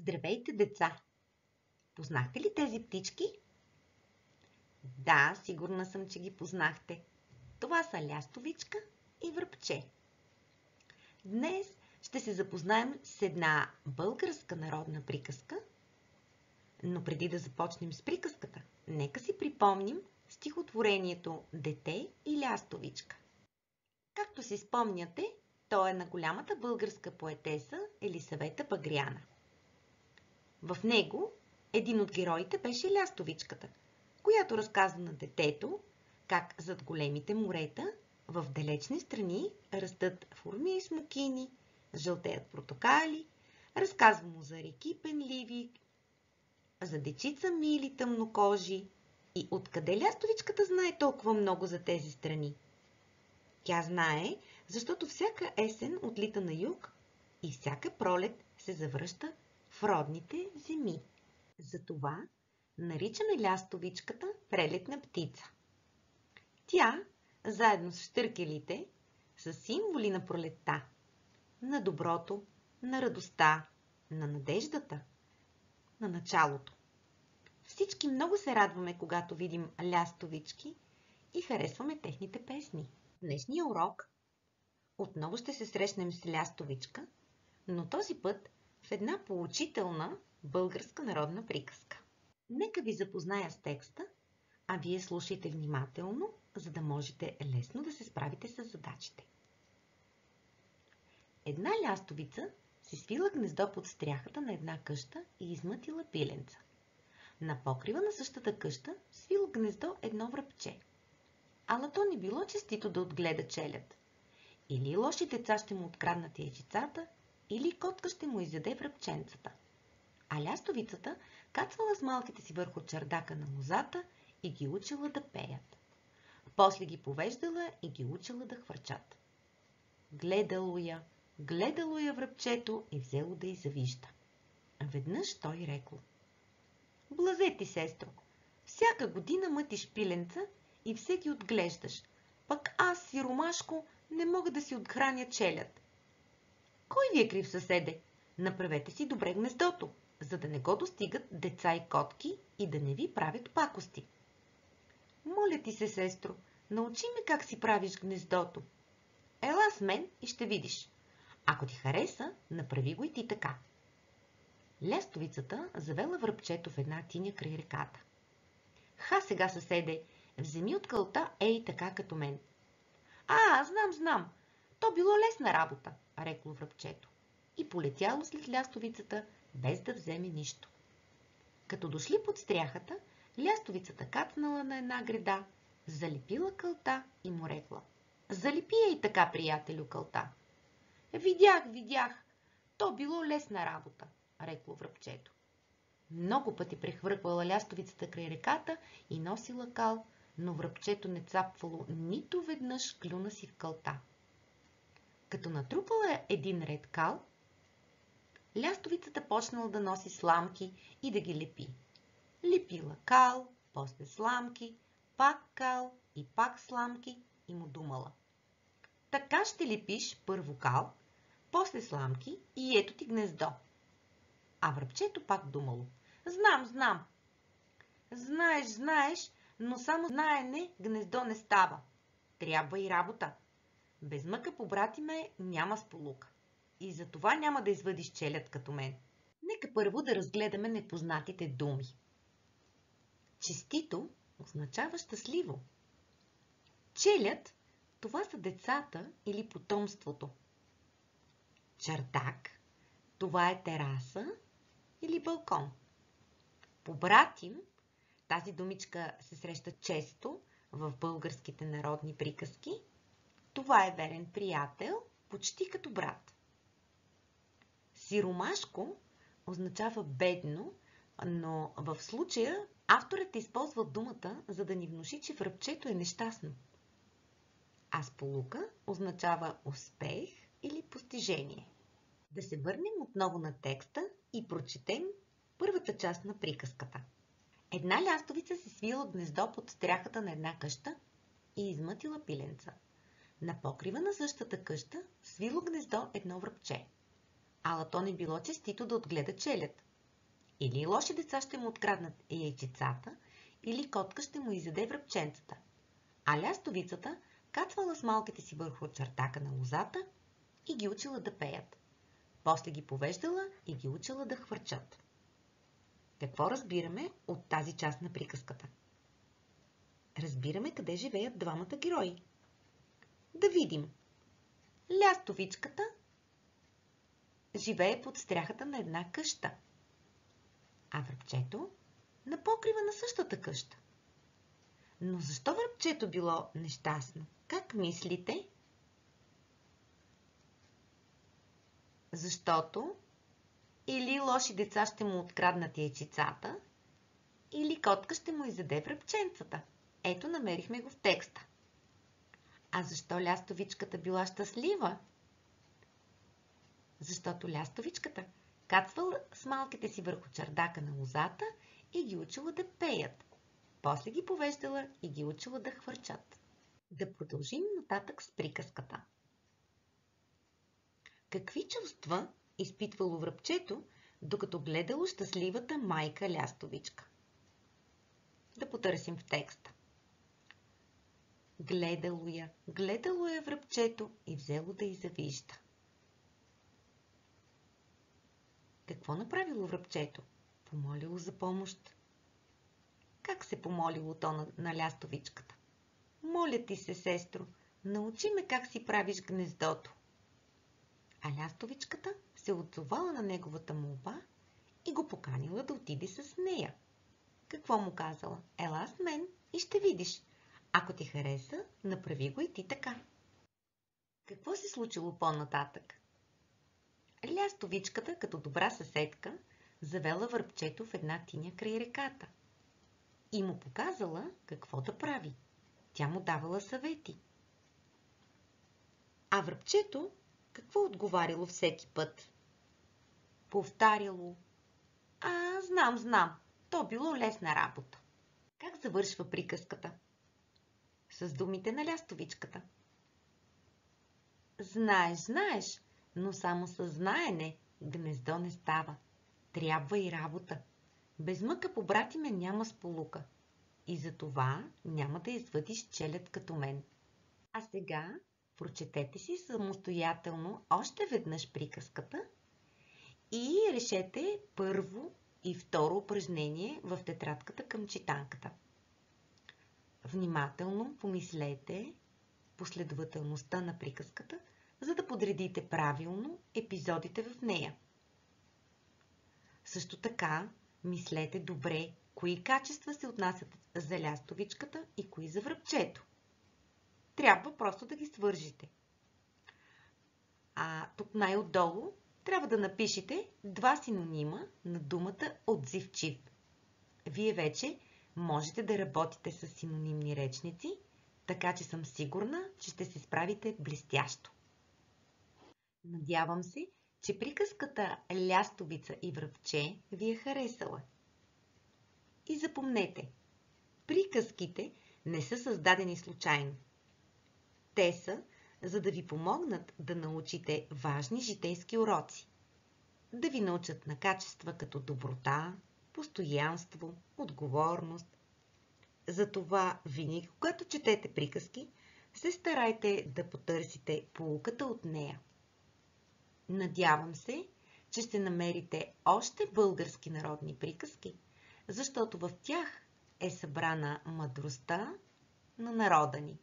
Здравейте, деца! Познахте ли тези птички? Да, сигурна съм, че ги познахте. Това са лястовичка и връбче. Днес ще се запознаем с една българска народна приказка, но преди да започнем с приказката, нека си припомним стихотворението «Дете и лястовичка». Както си спомняте, то е на голямата българска поетеса Елисавета Багряна. В него един от героите беше лястовичката, която разказва на детето как зад големите морета в далечни страни растат форми и смокини, жълтеят портокали, разказва му за реки пенливи, за дечица мили тъмнокожи и откъде лястовичката знае толкова много за тези страни. Тя знае, защото всяка есен отлита на юг и всяка пролет се завръща в родните земи. Затова наричаме лястовичката прелетна птица. Тя, заедно с щъркелите, са символи на пролетта, на доброто, на радостта, на надеждата, на началото. Всички много се радваме, когато видим лястовички и харесваме техните песни. В днешния урок отново ще се срещнем с лястовичка, но този път в една поучителна българска народна приказка. Нека ви запозная с текста, а вие слушайте внимателно, за да можете лесно да се справите с задачите. Една лястовица си свила гнездо под стряхата на една къща и измътила пиленца. На покрива на същата къща свило гнездо едно връбче. Ала то не било честито да отгледа челяд. Или лоши деца ще му откраднат яйчицата, или котка ще му изяде връбченцата. А лястовицата кацвала с малките си върху чардака на лозата и ги учила да пеят. После ги повеждала и ги учила да хвърчат. Гледало я връбчето и взело да й завижда. Веднъж той рекло: "Блазе ти, сестро, всяка година мътиш пиленца и все ги отглеждаш, пък аз, сиромашко, не мога да си отхраня челяд. Кой ви е крив, съседе? Направете си добре гнездото, за да не го достигат деца и котки и да не ви правят пакости. Моля ти се, сестро, научи ме как си правиш гнездото. Ела с мен и ще видиш. Ако ти хареса, направи го и ти така." Лястовицата завела връбчето в една тиня край реката. "Ха сега, съседе, вземи от кълта ей така като мен." Знам. То било лесна работа," рекло връбчето и полетяло след лястовицата, без да вземе нищо. Като дошли под стряхата, лястовицата кацнала на една греда, залепила кълта и му рекла: "Залепи ей така, приятелю, кълта." Видях. То било лесна работа," рекло връбчето. Много пъти прехвърквала лястовицата край реката и носила кал, но връбчето не цапвало нито веднъж клюна си в кълта. Като натрупала един ред кал, лястовицата почнала да носи сламки и да ги лепи. Лепила кал, после сламки, пак кал и пак сламки и му думала: "Така ще лепиш първо кал, после сламки и ето ти гнездо." А връбчето пак думало: Знам. Знаеш, но само знаене гнездо не става. Трябва и работа. Без мъка, побратиме, няма сполука. И за това няма да извадиш челяд като мен." Нека първо да разгледаме непознатите думи. Честито означава щастливо. Челяд – това са децата или потомството. Чардак – това е тераса или балкон. Побратим – тази думичка се среща често в българските народни приказки. Това е верен приятел, почти като брат. Сиромашко означава бедно, но в случая авторът използва думата, за да ни внуши, че връбчето е нещастно. А сполука означава успех или постижение. Да се върнем отново на текста и прочетем първата част на приказката. Една лястовица се свила гнездо под стряхата на една къща и измътила пиленца. На покрива на същата къща свило гнездо едно връбче. Ала то не било честито да отгледа челяд. Или лоши деца ще му откраднат яйчицата, или котка ще му изяде връбченцата. А лястовицата кацвала с малките си върху чартака на лозата и ги учила да пеят. После ги повеждала и ги учила да хвърчат. Какво разбираме от тази част на приказката? Разбираме къде живеят двамата герои. Да видим. Лястовичката живее под стряхата на една къща, а връбчето на покрива на същата къща. Но защо връбчето било нещастно? Как мислите? Защото или лоши деца ще му откраднат яйчицата, или котка ще му изяде връбченцата. Ето, намерихме го в текста. А защо лястовичката била щастлива? Защото лястовичката кацвала с малките си върху чардака на лозата и ги учила да пеят. После ги повеждала и ги учила да хвърчат. Да продължим нататък с приказката. Какви чувства изпитвало връбчето, докато гледало щастливата майка лястовичка? Да потърсим в текста. Гледало я връбчето и взело да й завижда. Какво направило връбчето? Помолило за помощ. Как се помолило то на лястовичката? Моля ти се, сестро, научи ме как си правиш гнездото. А лястовичката се отзовала на неговата молба и го поканила да отиде с нея. Какво му казала? Ела с мен и ще видиш. Ако ти хареса, направи го и ти така. Какво се случило по-нататък? Лястовичката, като добра съседка, завела връбчето в една тиня край реката и му показала какво да прави. Тя му давала съвети. А връбчето какво отговаряло всеки път? Повтаряло: знам, то било лесна работа. Как завършва приказката? С думите на лястовичката. Знаеш, но само със знаене гнездо не става. Трябва и работа. Без мъка, побратиме, няма сполука. И за това няма да извадиш челяд като мен. А сега прочетете си самостоятелно още веднъж приказката и решете първо и второ упражнение в тетрадката към читанката. Внимателно помислете последователността на приказката, за да подредите правилно епизодите в нея. Също така, мислете добре кои качества се отнасят за лястовичката и кои за връбчето. Трябва просто да ги свържите. А тук най-отдолу трябва да напишете два синонима на думата отзивчив. Вие вече можете да работите с синонимни речници, така че съм сигурна, че ще се справите блестящо. Надявам се, че приказката Лястовица и връбче ви е харесала. И запомнете, приказките не са създадени случайно. Те са, за да ви помогнат да научите важни житейски уроци. Да ви научат на качества като доброта, постоянство, отговорност. Затова винаги, когато четете приказки, се старайте да потърсите поуката от нея. Надявам се, че ще намерите още български народни приказки, защото в тях е събрана мъдростта на народа ни.